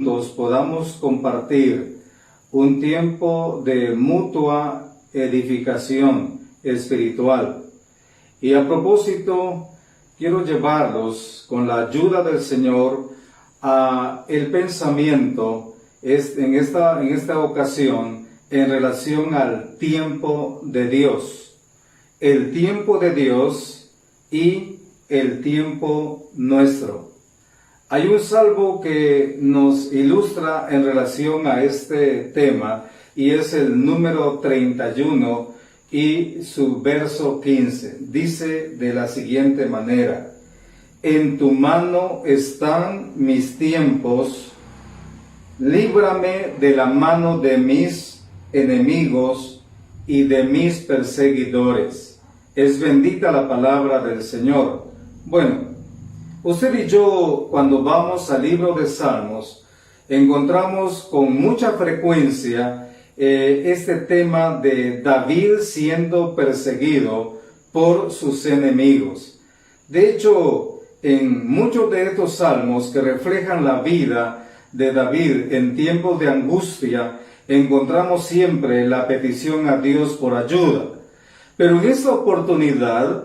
podamos compartir un tiempo de mutua edificación espiritual. Y a propósito, quiero llevarlos con la ayuda del Señor a el pensamiento en esta ocasión en relación al tiempo de Dios. El tiempo de Dios y el tiempo nuestro. Hay un salmo que nos ilustra en relación a este tema y es el número 31 y su verso 15. Dice de la siguiente manera: en tu mano están mis tiempos, líbrame de la mano de mis enemigos y de mis perseguidores. Es bendita la palabra del Señor. Bueno, usted y yo, cuando vamos al libro de Salmos, encontramos con mucha frecuencia este tema de David siendo perseguido por sus enemigos. De hecho, en muchos de estos salmos que reflejan la vida de David en tiempos de angustia, encontramos siempre la petición a Dios por ayuda. Pero en esta oportunidad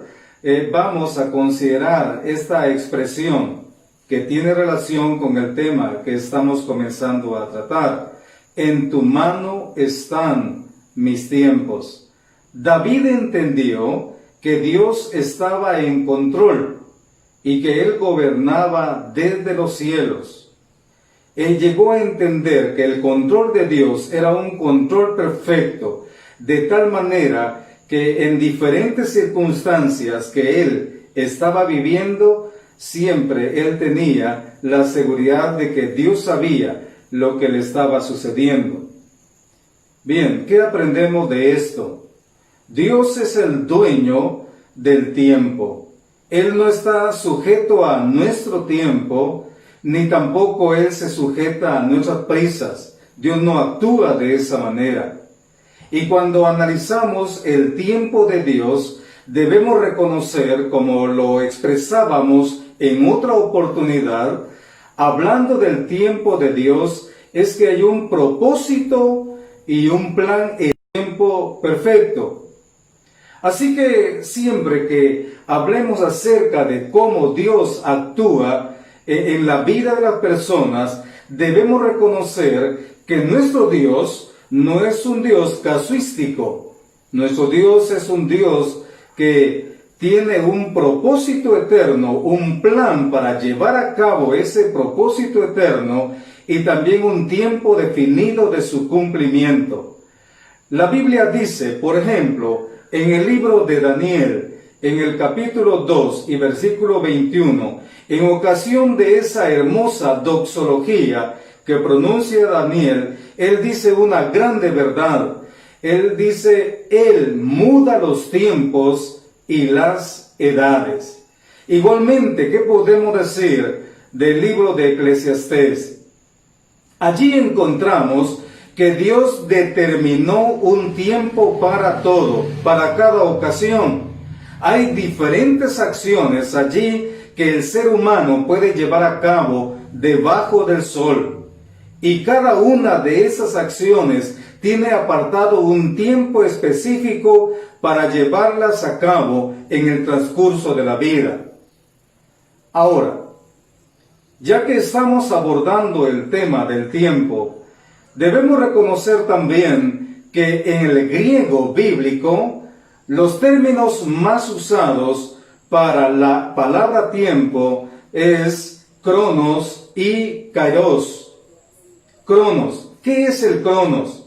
vamos a considerar esta expresión que tiene relación con el tema que estamos comenzando a tratar. En tu mano están mis tiempos. David entendió que Dios estaba en control y que Él gobernaba desde los cielos. Él llegó a entender que el control de Dios era un control perfecto, de tal manera que en diferentes circunstancias que él estaba viviendo, siempre él tenía la seguridad de que Dios sabía lo que le estaba sucediendo. Bien, ¿qué aprendemos de esto? Dios es el dueño del tiempo. Él no está sujeto a nuestro tiempo, ni tampoco Él se sujeta a nuestras prisas. Dios no actúa de esa manera. Y cuando analizamos el tiempo de Dios, debemos reconocer, como lo expresábamos en otra oportunidad, hablando del tiempo de Dios, es que hay un propósito y un plan en tiempo perfecto. Así que siempre que hablemos acerca de cómo Dios actúa en la vida de las personas, debemos reconocer que nuestro Dios no es un Dios casuístico. Nuestro Dios es un Dios que tiene un propósito eterno, un plan para llevar a cabo ese propósito eterno y también un tiempo definido de su cumplimiento. La Biblia dice, por ejemplo, en el libro de Daniel, en el capítulo 2 y versículo 21, en ocasión de esa hermosa doxología que pronuncia Daniel, él dice una grande verdad. Él dice, Él muda los tiempos y las edades. Igualmente, ¿qué podemos decir del libro de Eclesiastés? Allí encontramos que Dios determinó un tiempo para todo, para cada ocasión. Hay diferentes acciones allí que el ser humano puede llevar a cabo debajo del sol. Y cada una de esas acciones tiene apartado un tiempo específico para llevarlas a cabo en el transcurso de la vida. Ahora, ya que estamos abordando el tema del tiempo, debemos reconocer también que en el griego bíblico, los términos más usados para la palabra tiempo es cronos y kairos. Cronos, ¿qué es el cronos?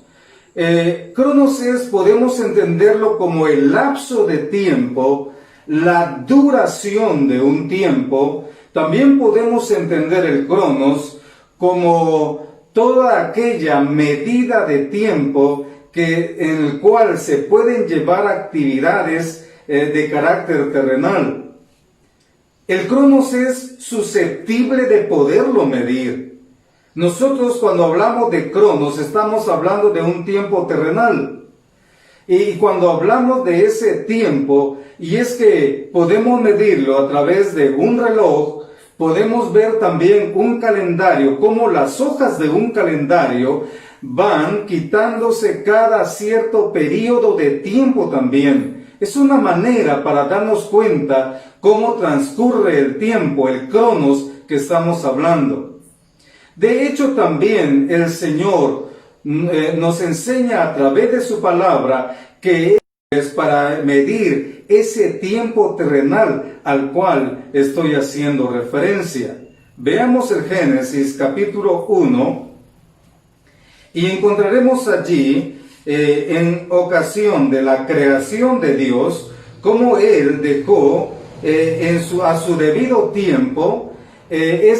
Cronos podemos entenderlo como el lapso de tiempo, la duración de un tiempo. También podemos entender el cronos como toda aquella medida de tiempo en el cual se pueden llevar actividades de carácter terrenal. El cronos es susceptible de poderlo medir. Nosotros cuando hablamos de cronos estamos hablando de un tiempo terrenal. Y cuando hablamos de ese tiempo, y es que podemos medirlo a través de un reloj, podemos ver también un calendario, como las hojas de un calendario van quitándose cada cierto periodo de tiempo también. Es una manera para darnos cuenta cómo transcurre el tiempo, el cronos que estamos hablando. De hecho, también el Señor nos enseña a través de su palabra que es para medir ese tiempo terrenal al cual estoy haciendo referencia. Veamos el Génesis capítulo 1 y encontraremos allí en ocasión de la creación de Dios, cómo Él dejó a su debido tiempo en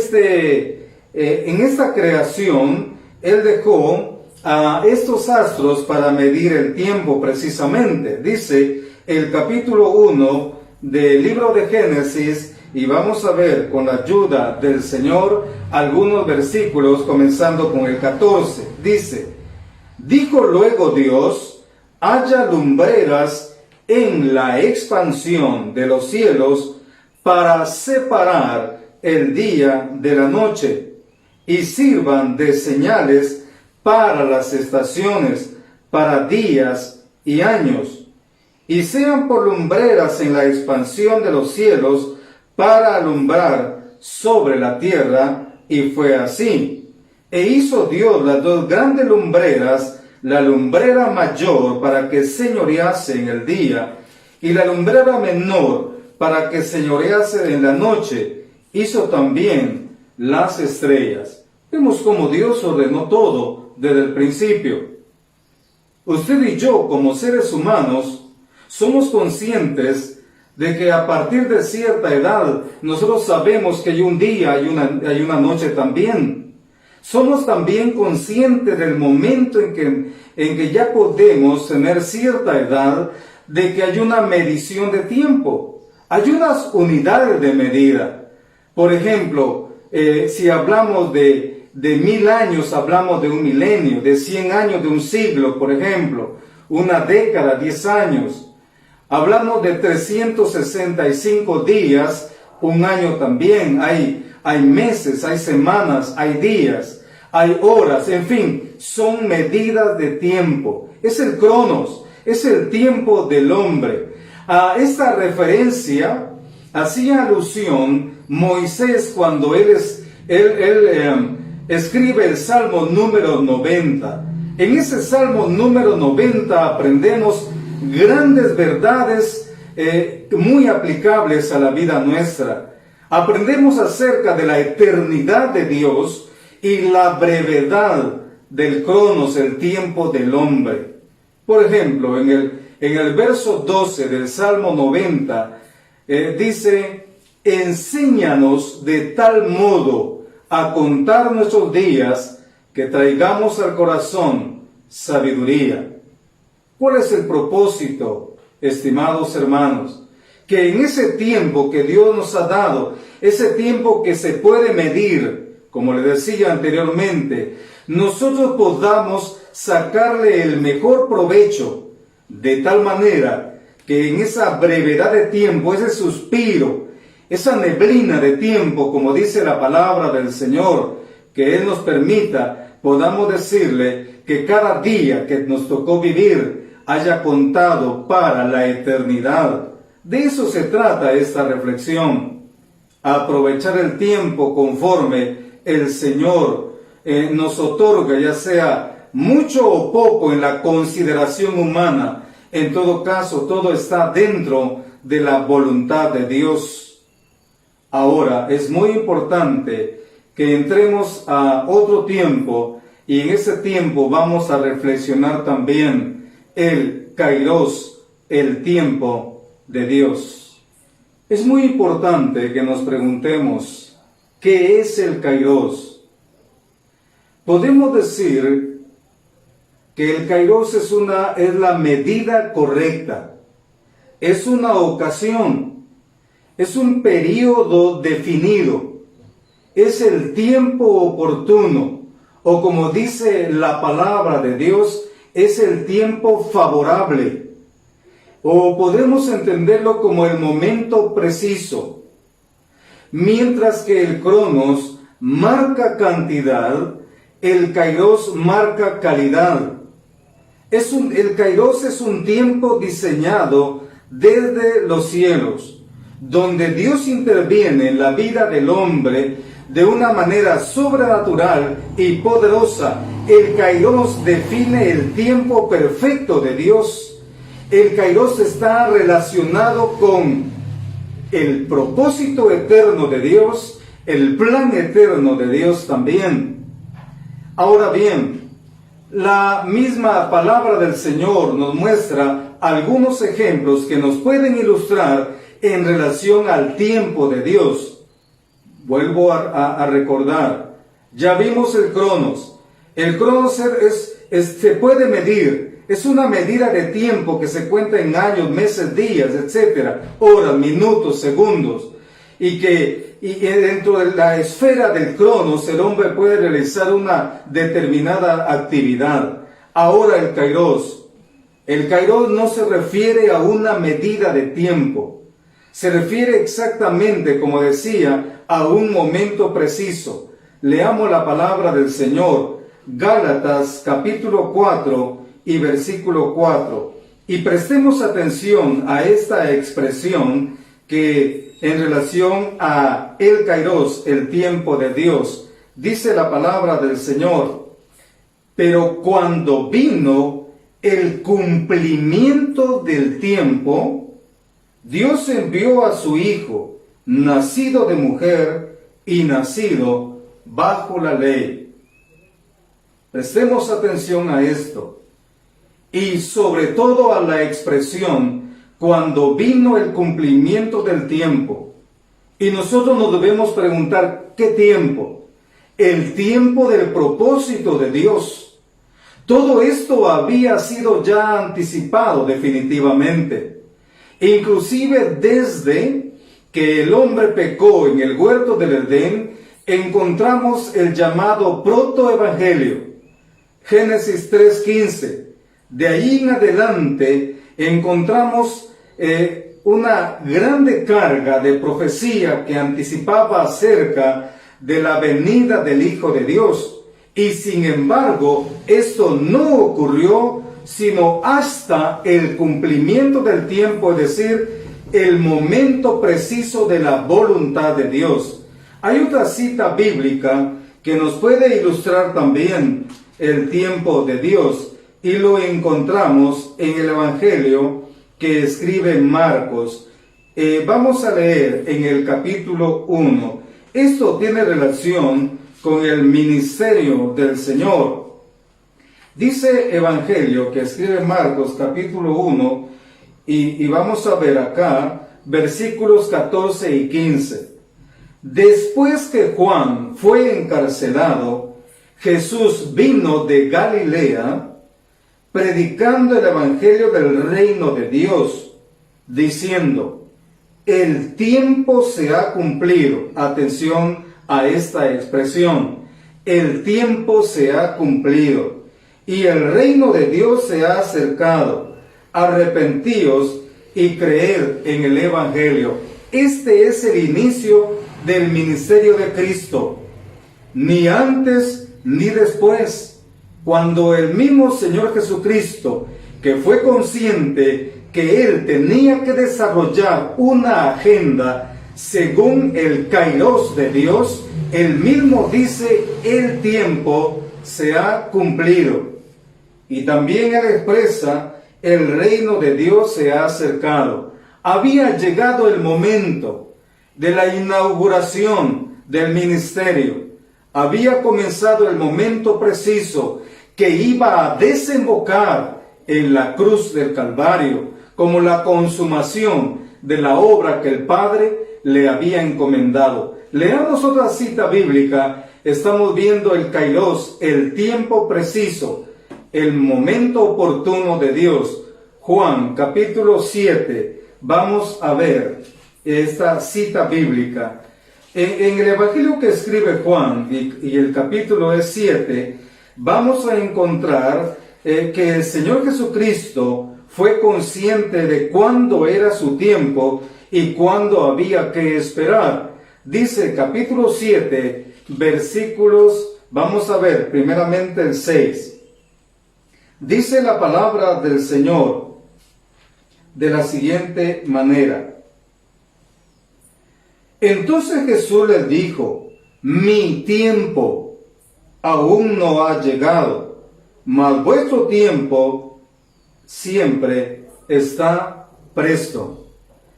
esta creación. Él dejó a estos astros para medir el tiempo precisamente. Dice el capítulo 1 del libro de Génesis, y vamos a ver con la ayuda del Señor algunos versículos comenzando con el 14. Dice: dijo luego Dios, haya lumbreras en la expansión de los cielos para separar el día de la noche, y sirvan de señales para las estaciones, para días y años, y sean por lumbreras en la expansión de los cielos, para alumbrar sobre la tierra. Y fue así. E hizo Dios las dos grandes lumbreras, la lumbrera mayor para que señorease en el día, y la lumbrera menor para que señorease en la noche. Hizo también las estrellas. Vemos cómo Dios ordenó todo desde el principio. Usted y yo, como seres humanos, somos conscientes de que a partir de cierta edad, nosotros sabemos que hay un día y una noche también. Somos también conscientes del momento en que ya podemos tener cierta edad, de que hay una medición de tiempo. Hay unas unidades de medida. Por ejemplo, si hablamos de 1000 años, hablamos de un milenio, de 100 años, de un siglo, por ejemplo, una década, 10 años. Hablamos de 365 días, un año también. Hay meses, hay semanas, hay días, hay horas, en fin, son medidas de tiempo. Es el cronos, es el tiempo del hombre. A esta referencia hacía alusión Moisés cuando él escribe el Salmo número 90. En ese Salmo número 90 aprendemos grandes verdades muy aplicables a la vida nuestra. Aprendemos acerca de la eternidad de Dios y la brevedad del cronos, el tiempo del hombre. Por ejemplo, en el verso 12 del Salmo 90 dice: enséñanos de tal modo a contar nuestros días que traigamos al corazón sabiduría. ¿Cuál es el propósito, estimados hermanos? Que en ese tiempo que Dios nos ha dado, ese tiempo que se puede medir, como le decía anteriormente, nosotros podamos sacarle el mejor provecho, de tal manera que en esa brevedad de tiempo, ese suspiro, esa neblina de tiempo, como dice la palabra del Señor, que Él nos permita, podamos decirle que cada día que nos tocó vivir haya contado para la eternidad. De eso se trata esta reflexión. Aprovechar el tiempo conforme el Señor nos otorga, ya sea mucho o poco en la consideración humana. En todo caso, todo está dentro de la voluntad de Dios. Ahora, es muy importante que entremos a otro tiempo, y en ese tiempo vamos a reflexionar también el Kairos, el tiempo de Dios. Es muy importante que nos preguntemos, ¿qué es el Kairos? Podemos decir que el Kairos es la medida correcta, es una ocasión, es un periodo definido, es el tiempo oportuno, o como dice la palabra de Dios, es el tiempo favorable, o podemos entenderlo como el momento preciso. mientras que el Cronos marca cantidad, el Kairos marca calidad. El Kairos es un tiempo diseñado desde los cielos, donde Dios interviene en la vida del hombre de una manera sobrenatural y poderosa. El Kairos define el tiempo perfecto de Dios. El Kairos está relacionado con el propósito eterno de Dios, el plan eterno de Dios también. Ahora bien, la misma palabra del Señor nos muestra algunos ejemplos que nos pueden ilustrar en relación al tiempo de Dios. Vuelvo a recordar, ya vimos el Cronos. El Cronos se puede medir, es una medida de tiempo que se cuenta en años, meses, días, etcétera, horas, minutos, segundos, y dentro de la esfera del Cronos el hombre puede realizar una determinada actividad. Ahora el Kairos no se refiere a una medida de tiempo, se refiere exactamente, como decía, a un momento preciso. Leamos la palabra del Señor, Gálatas capítulo 4 y versículo 4, y prestemos atención a esta expresión que en relación a el Kairos, el tiempo de Dios, dice la palabra del Señor: pero cuando vino el cumplimiento del tiempo, Dios envió a su Hijo, nacido de mujer y nacido bajo la ley. Prestemos atención a esto, y sobre todo a la expresión cuando vino el cumplimiento del tiempo. Y nosotros nos debemos preguntar, ¿qué tiempo? El tiempo del propósito de Dios. Todo esto había sido ya anticipado definitivamente. Inclusive desde que el hombre pecó en el huerto del Edén, encontramos el llamado protoevangelio. Génesis 3:15. De ahí en adelante encontramos una grande carga de profecía que anticipaba acerca de la venida del Hijo de Dios. Y sin embargo, esto no ocurrió sino hasta el cumplimiento del tiempo, es decir, el momento preciso de la voluntad de Dios. Hay otra cita bíblica que nos puede ilustrar también el tiempo de Dios, y lo encontramos en el Evangelio que escribe Marcos. Vamos a leer en el capítulo 1. Esto tiene relación con el ministerio del Señor. Dice Evangelio que escribe Marcos capítulo 1, y vamos a ver acá versículos 14 y 15. Después que Juan fue encarcelado, Jesús vino de Galilea, predicando el evangelio del reino de Dios, diciendo: el tiempo se ha cumplido. Atención a esta expresión: el tiempo se ha cumplido, y el reino de Dios se ha acercado. Arrepentíos y creed en el evangelio. Este es el inicio del ministerio de Cristo, ni antes ni después. Cuando el mismo Señor Jesucristo, que fue consciente que Él tenía que desarrollar una agenda según el Kairos de Dios, Él mismo dice: el tiempo se ha cumplido. Y también Él expresa: el reino de Dios se ha acercado. Había llegado el momento de la inauguración del ministerio. Había comenzado el momento preciso que iba a desembocar en la cruz del Calvario, como la consumación de la obra que el Padre le había encomendado. Leamos otra cita bíblica. Estamos viendo el Kairos, el tiempo preciso, el momento oportuno de Dios. Juan capítulo 7. Vamos a ver esta cita bíblica. En el evangelio que escribe Juan, y el capítulo es 7, vamos a encontrar que el Señor Jesucristo fue consciente de cuándo era su tiempo y cuándo había que esperar. Dice capítulo 7, versículos, vamos a ver primeramente el 6. Dice la palabra del Señor de la siguiente manera. Entonces Jesús les dijo, mi tiempo aún no ha llegado, mas vuestro tiempo siempre está presto.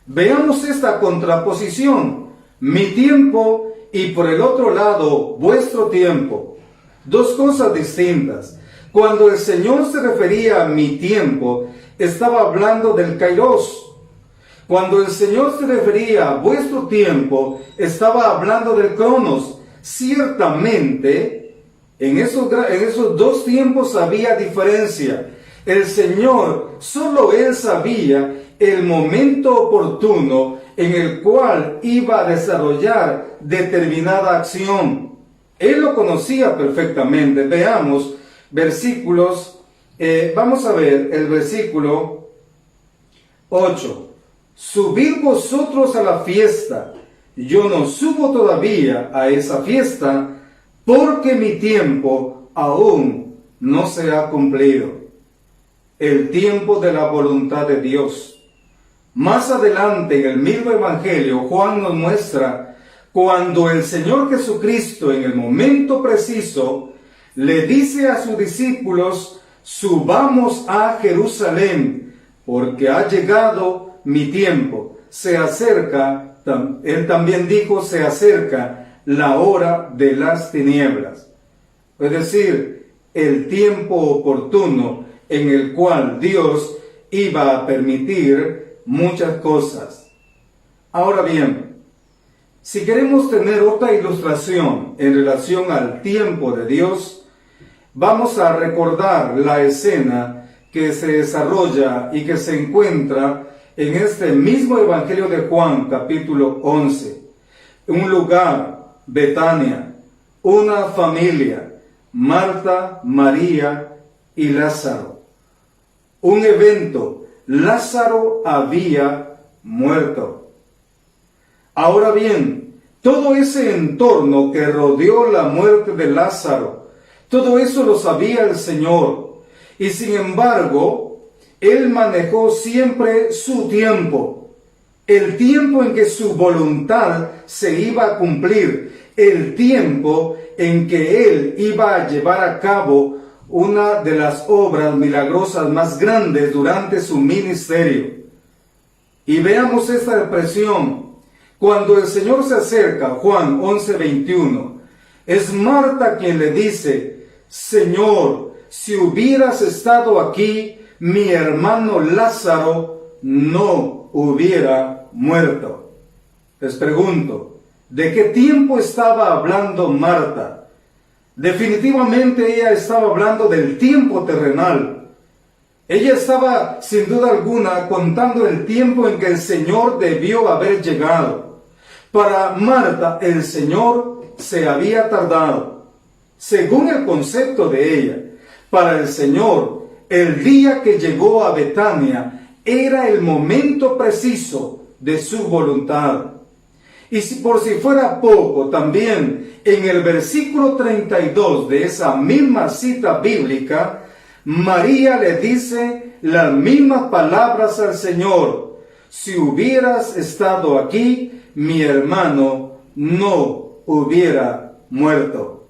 Veamos esta contraposición, mi tiempo y por el otro lado vuestro tiempo. Dos cosas distintas. Cuando el Señor se refería a mi tiempo, estaba hablando del Kairos. Cuando el Señor se refería a vuestro tiempo, estaba hablando del Cronos. Ciertamente, en esos dos tiempos había diferencia. El Señor, solo Él sabía el momento oportuno en el cual iba a desarrollar determinada acción. Él lo conocía perfectamente. Veamos versículos, vamos a ver el versículo 8. Subid vosotros a la fiesta, yo no subo todavía a esa fiesta, porque mi tiempo aún no se ha cumplido. El tiempo de la voluntad de Dios. Más adelante en el mismo Evangelio, Juan nos muestra cuando el Señor Jesucristo en el momento preciso le dice a sus discípulos, subamos a Jerusalén, porque ha llegado mi tiempo, se acerca, él también dijo, se acerca la hora de las tinieblas. Es decir, el tiempo oportuno en el cual Dios iba a permitir muchas cosas. Ahora bien, si queremos tener otra ilustración en relación al tiempo de Dios, vamos a recordar la escena que se desarrolla y que se encuentra en este mismo Evangelio de Juan, capítulo 11. Un lugar, Betania, una familia, Marta, María y Lázaro. Un evento, Lázaro había muerto. Ahora bien, todo ese entorno que rodeó la muerte de Lázaro, todo eso lo sabía el Señor. Y sin embargo, Él manejó siempre su tiempo, el tiempo en que su voluntad se iba a cumplir, el tiempo en que Él iba a llevar a cabo una de las obras milagrosas más grandes durante su ministerio. Y veamos esta expresión. Cuando el Señor se acerca, Juan 11:21, es Marta quien le dice, Señor, si hubieras estado aquí, mi hermano Lázaro no hubiera muerto. Les pregunto, ¿de qué tiempo estaba hablando Marta? Definitivamente ella estaba hablando del tiempo terrenal. Ella estaba, sin duda alguna, contando el tiempo en que el Señor debió haber llegado. Para Marta, el Señor se había tardado, según el concepto de ella. Para el Señor, el día que llegó a Betania era el momento preciso de su voluntad. Y por si fuera poco, también en el versículo 32 de esa misma cita bíblica, María le dice las mismas palabras al Señor. Si hubieras estado aquí, mi hermano no hubiera muerto.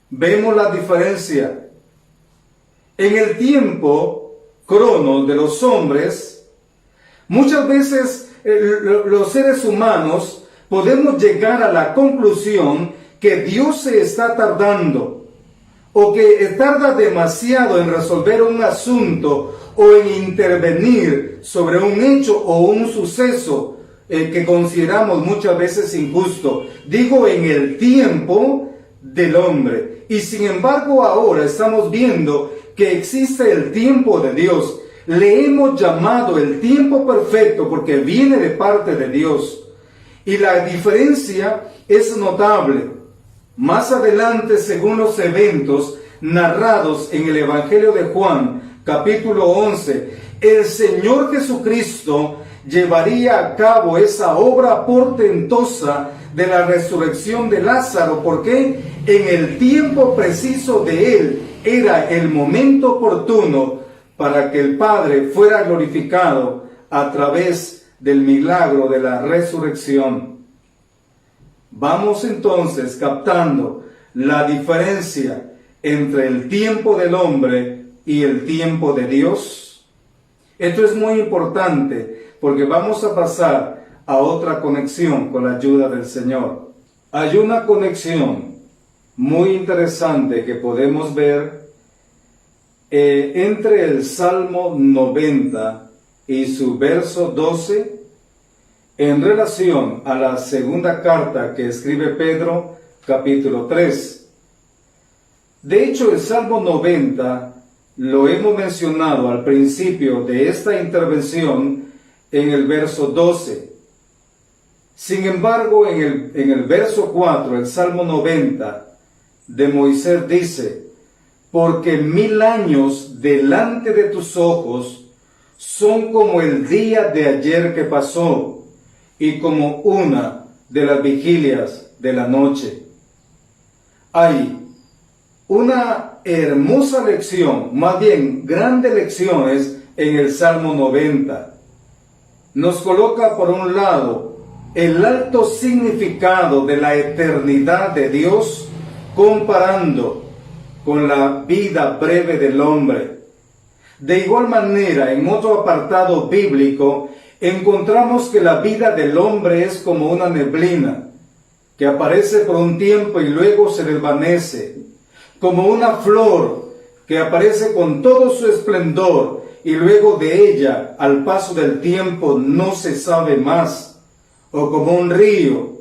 Vemos la diferencia. En el tiempo crono de los hombres, muchas veces los seres humanos podemos llegar a la conclusión que Dios se está tardando o que tarda demasiado en resolver un asunto o en intervenir sobre un hecho o un suceso que consideramos muchas veces injusto. Digo, en el tiempo del hombre. Y sin embargo ahora estamos viendo que existe el tiempo de Dios. Le hemos llamado el tiempo perfecto porque viene de parte de Dios. Y la diferencia es notable. Más adelante, según los eventos narrados en el Evangelio de Juan, capítulo 11, el Señor Jesucristo llevaría a cabo esa obra portentosa de la resurrección de Lázaro, porque en el tiempo preciso de él era el momento oportuno para que el Padre fuera glorificado a través del milagro de la resurrección. Vamos entonces captando la diferencia entre el tiempo del hombre y el tiempo de Dios. Esto es muy importante porque vamos a pasar a otra conexión con la ayuda del Señor. Hay una conexión muy interesante que podemos ver entre el Salmo 90 y su verso 12 en relación a la segunda carta que escribe Pedro, capítulo 3. De hecho, el Salmo 90 lo hemos mencionado al principio de esta intervención en el verso 12. Sin embargo, en el verso 4, el Salmo 90 de Moisés dice: porque 1000 años delante de tus ojos son como el día de ayer que pasó, y como una de las vigilias de la noche. Hay una hermosa lección, más bien grandes lecciones en el Salmo 90. Nos coloca por un lado el alto significado de la eternidad de Dios comparando con la vida breve del hombre. De igual manera, en otro apartado bíblico, encontramos que la vida del hombre es como una neblina, que aparece por un tiempo y luego se desvanece, como una flor que aparece con todo su esplendor y luego de ella, al paso del tiempo, no se sabe más, o como un río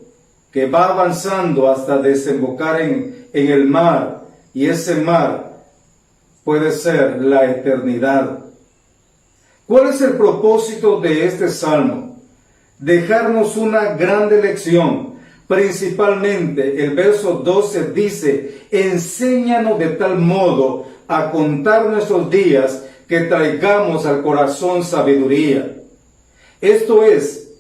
que va avanzando hasta desembocar en el mar, y ese mar puede ser la eternidad. ¿Cuál es el propósito de este salmo? Dejarnos una grande lección. Principalmente el verso 12 dice: enséñanos de tal modo a contar nuestros días que traigamos al corazón sabiduría. Esto es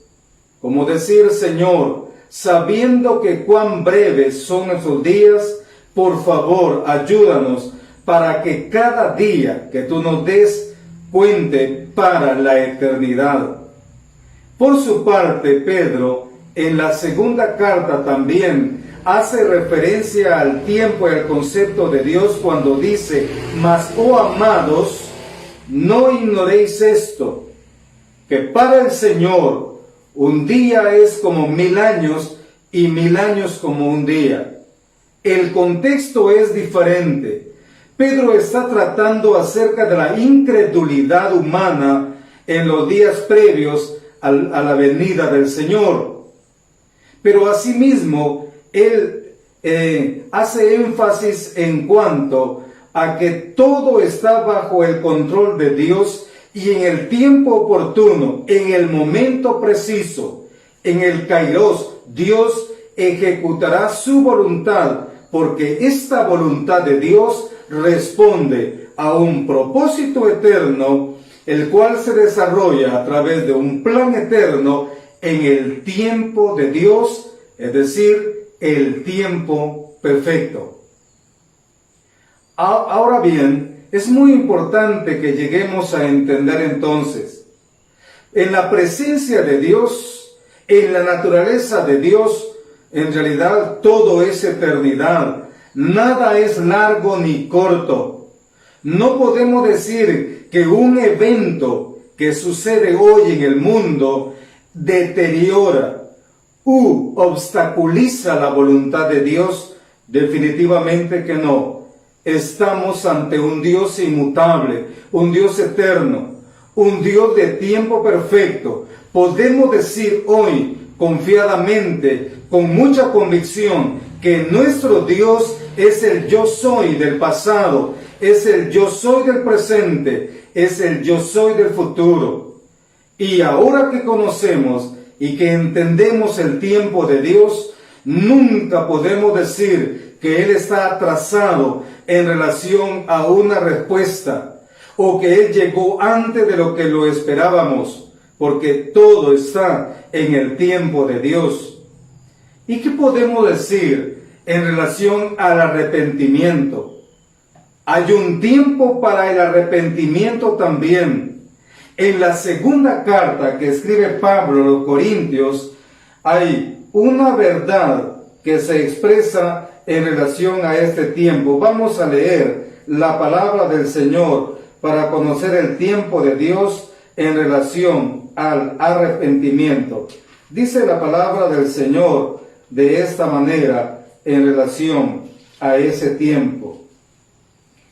como decir: Señor, sabiendo que cuán breves son nuestros días, por favor, ayúdanos para que cada día que tú nos des cuente para la eternidad. Por su parte, Pedro, en la segunda carta también hace referencia al tiempo y al concepto de Dios cuando dice: mas, oh amados, no ignoréis esto, que para el Señor un día es como 1000 años y 1000 años como un día. El contexto es diferente. Pedro está tratando acerca de la incredulidad humana en los días previos a la venida del Señor. Pero asimismo, él hace énfasis en cuanto a que todo está bajo el control de Dios y en el tiempo oportuno, en el momento preciso, en el kairos, Dios ejecutará su voluntad, porque esta voluntad de Dios responde a un propósito eterno, el cual se desarrolla a través de un plan eterno en el tiempo de Dios, es decir, el tiempo perfecto. Ahora bien, es muy importante que lleguemos a entender entonces, en la presencia de Dios, en la naturaleza de Dios, en realidad todo es eternidad, nada es largo ni corto. No podemos decir que un evento que sucede hoy en el mundo deteriora u obstaculiza la voluntad de Dios. Definitivamente que no. Estamos ante un Dios inmutable, un Dios eterno, un Dios de tiempo perfecto. Podemos decir hoy confiadamente, con mucha convicción, que nuestro Dios es el yo soy del pasado, es el yo soy del presente, es el yo soy del futuro. Y ahora que conocemos y que entendemos el tiempo de Dios, nunca podemos decir que Él está atrasado en relación a una respuesta, o que Él llegó antes de lo que lo esperábamos. porque todo está en el tiempo de Dios. ¿Y qué podemos decir en relación al arrepentimiento? Hay un tiempo para el arrepentimiento también. En la segunda carta que escribe Pablo a los Corintios, hay una verdad que se expresa en relación a este tiempo. Vamos a leer la palabra del Señor para conocer el tiempo de Dios en relación al arrepentimiento. Dice la palabra del Señor de esta manera en relación a ese tiempo.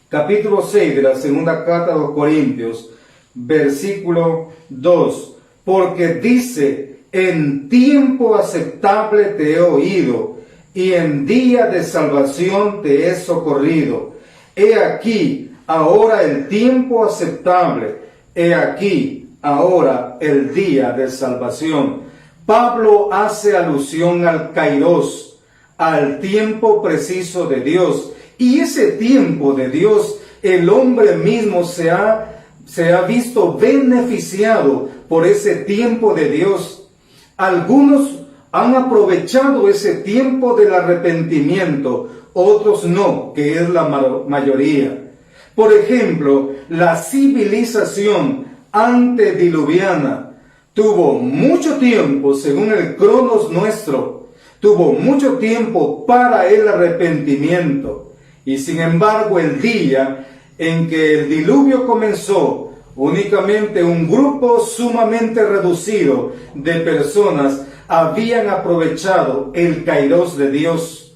Capítulo 6 de la segunda carta de los Corintios, versículo 2. Porque dice: en tiempo aceptable te he oído, y en día de salvación te he socorrido. He aquí ahora el tiempo aceptable, he aquí ahora el día de salvación. Pablo hace alusión al Kairos, al tiempo preciso de Dios. Y ese tiempo de Dios, el hombre mismo se ha visto beneficiado por ese tiempo de Dios. Algunos han aprovechado ese tiempo del arrepentimiento, otros no, que es la mayoría. Por ejemplo, la civilización antediluviana tuvo mucho tiempo, según el Cronos nuestro, tuvo mucho tiempo para el arrepentimiento. Y sin embargo, el día en que el diluvio comenzó, únicamente un grupo sumamente reducido de personas habían aprovechado el Kairos de Dios.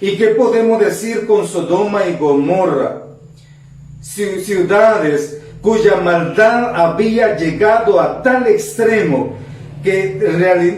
¿Y qué podemos decir con Sodoma y Gomorra? Ciudades cuya maldad había llegado a tal extremo que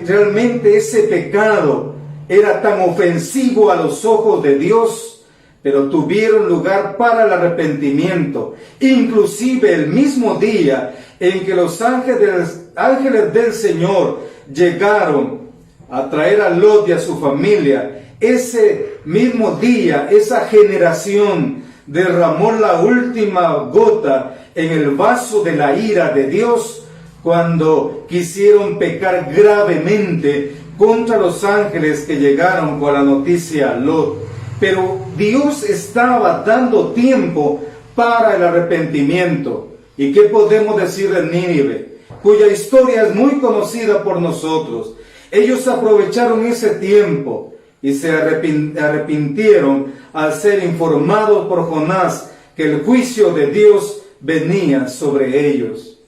realmente ese pecado era tan ofensivo a los ojos de Dios, pero tuvieron lugar para el arrepentimiento. Inclusive el mismo día en que los ángeles del Señor llegaron a traer a Lot y a su familia, ese mismo día, esa generación derramó la última gota en el vaso de la ira de Dios cuando quisieron pecar gravemente contra los ángeles que llegaron con la noticia a Lot. Pero Dios estaba dando tiempo para el arrepentimiento. ¿Y qué podemos decir de Nínive, cuya historia es muy conocida por nosotros? Ellos aprovecharon ese tiempo y se arrepintieron al ser informados por Jonás que el juicio de Dios venía sobre ellos.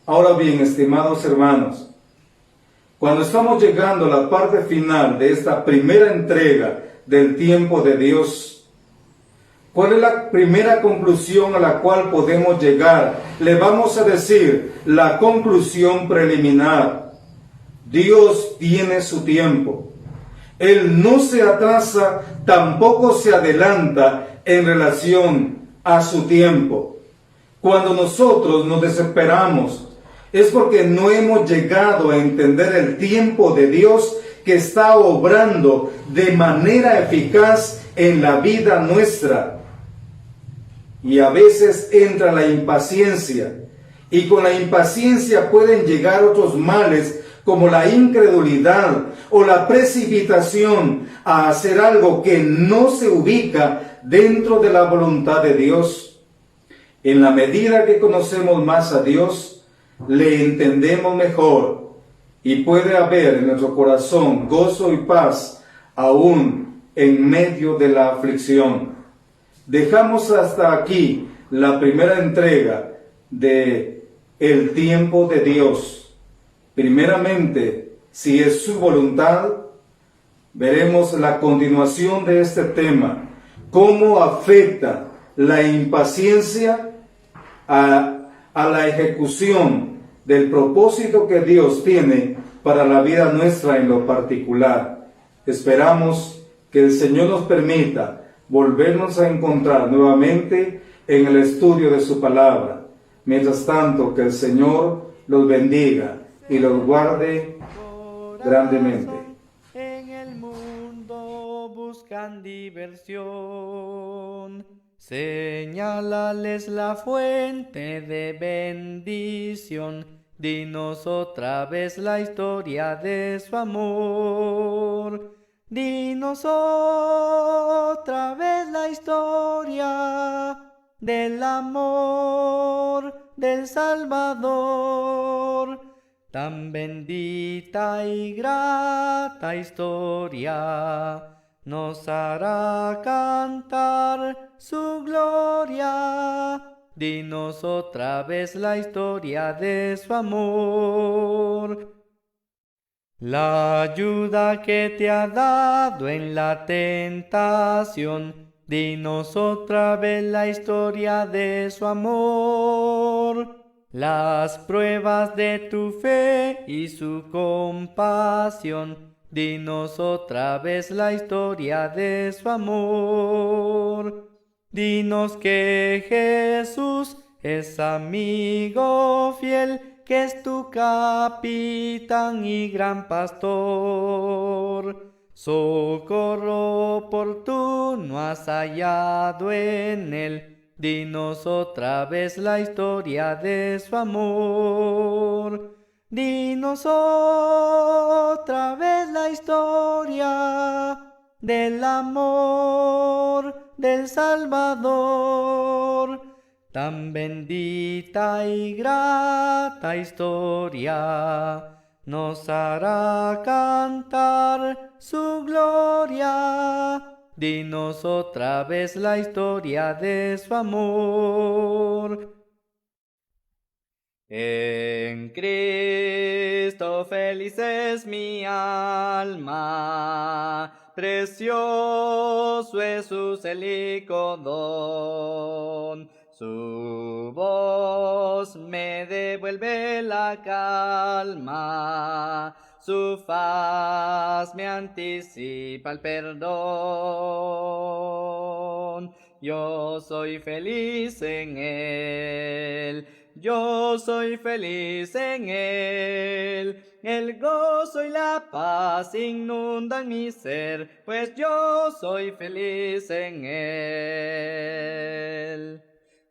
Ahora bien, estimados hermanos, cuando estamos llegando a la parte final de esta primera entrega del tiempo de Dios, ¿cuál es la primera conclusión a la cual podemos llegar? Le vamos a decir la conclusión preliminar. Dios tiene su tiempo. Él no se atrasa, tampoco se adelanta en relación a su tiempo. Cuando nosotros nos desesperamos, es porque no hemos llegado a entender el tiempo de Dios que está obrando de manera eficaz en la vida nuestra. Y a veces entra la impaciencia, y con la impaciencia pueden llegar otros males como la incredulidad o la precipitación a hacer algo que no se ubica dentro de la voluntad de Dios. En la medida que conocemos más a Dios, le entendemos mejor y puede haber en nuestro corazón gozo y paz aún en medio de la aflicción. Dejamos hasta aquí la primera entrega de el tiempo de Dios. Primeramente, si es su voluntad, veremos la continuación de este tema, cómo afecta la impaciencia a la ejecución del propósito que Dios tiene para la vida nuestra en lo particular. Esperamos que el Señor nos permita volvernos a encontrar nuevamente en el estudio de su palabra. Mientras tanto, que el Señor los bendiga y los guarde grandemente. En el mundo buscan diversión. Señálales la fuente de bendición. dinos otra vez la historia de su amor. Dinos otra vez la historia del amor del Salvador. Tan bendita y grata historia nos hará cantar su gloria. Dinos otra vez la historia de su amor. La ayuda que te ha dado en la tentación, dinos otra vez la historia de su amor. Las pruebas de tu fe y su compasión, dinos otra vez la historia de su amor. Dinos que Jesús es amigo fiel, que es tu capitán y gran pastor. Socorro oportuno has hallado en él. Dinos otra vez la historia de su amor. Dinos otra vez la historia del amor del Salvador. Tan bendita y grata historia nos hará cantar su gloria. Dinos otra vez la historia de su amor. En Cristo feliz es mi alma, precioso es su célico don. Su voz me devuelve la calma, su faz me anticipa el perdón. Yo soy feliz en él, yo soy feliz en él. El gozo y la paz inundan mi ser, pues yo soy feliz en él.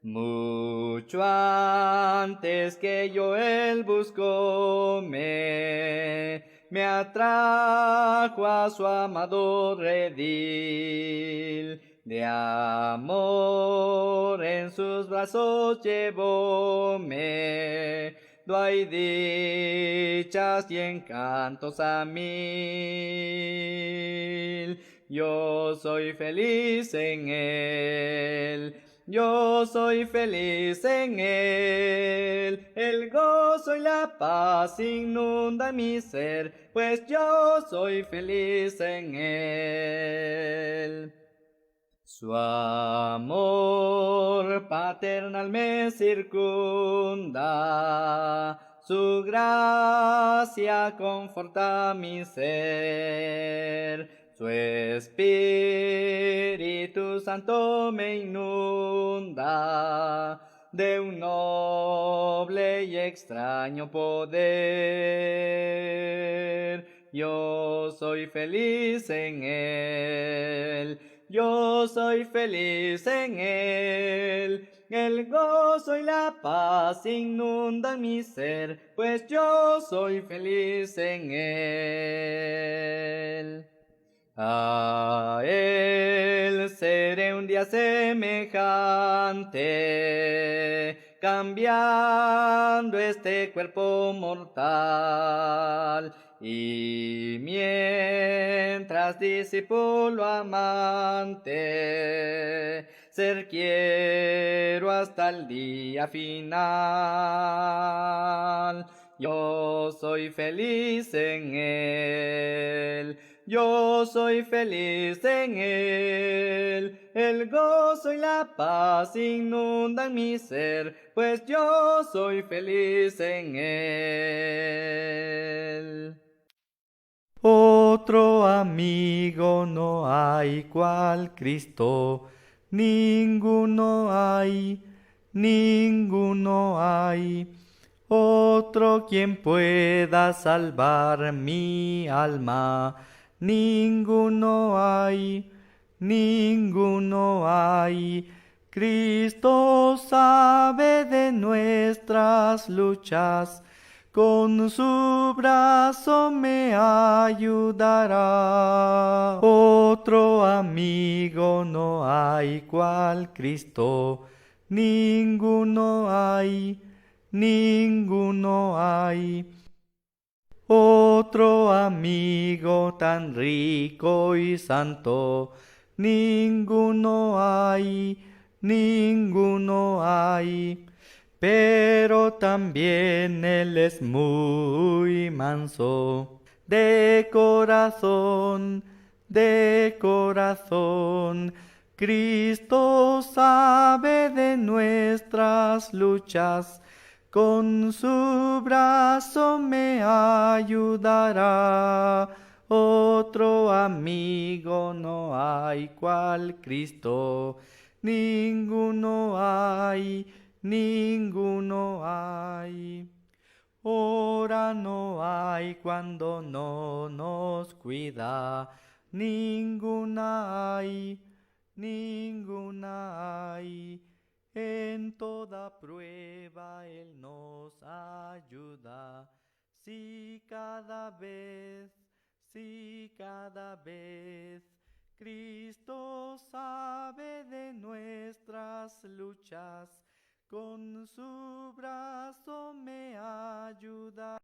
Mucho antes que yo él buscó, me atrajo a su amado redil. De amor en sus brazos llevóme, doy dichas y encantos a mil. Yo soy feliz en él, yo soy feliz en él. El gozo y la paz inundan mi ser, pues yo soy feliz en él. Su amor paternal me circunda, su gracia conforta mi ser. Su Espíritu Santo me inunda de un noble y extraño poder. Yo soy feliz en él, yo soy feliz en él. El gozo y la paz inundan mi ser, pues yo soy feliz en él. A él seré un día semejante, cambiando este cuerpo mortal. Y mientras discípulo amante, ser quiero hasta el día final. Yo soy feliz en él, yo soy feliz en él. El gozo y la paz inundan mi ser, pues yo soy feliz en él. Otro amigo no hay cual Cristo, ninguno hay, ninguno hay. Otro quien pueda salvar mi alma, ninguno hay, ninguno hay. Cristo sabe de nuestras luchas, con su brazo me ayudará. Otro amigo no hay cual Cristo, ninguno hay, ninguno hay. Otro amigo tan rico y santo, ninguno hay, ninguno hay. Pero también él es muy manso, de corazón, de corazón. Cristo sabe de nuestras luchas, con su brazo me ayudará. Otro amigo no hay cual Cristo, ninguno hay, ninguno hay. Hora no hay cuando no nos cuida, ninguna hay, ninguna hay. En toda prueba Él nos ayuda, si cada vez Cristo sabe de nuestras luchas, con su brazo me ayuda.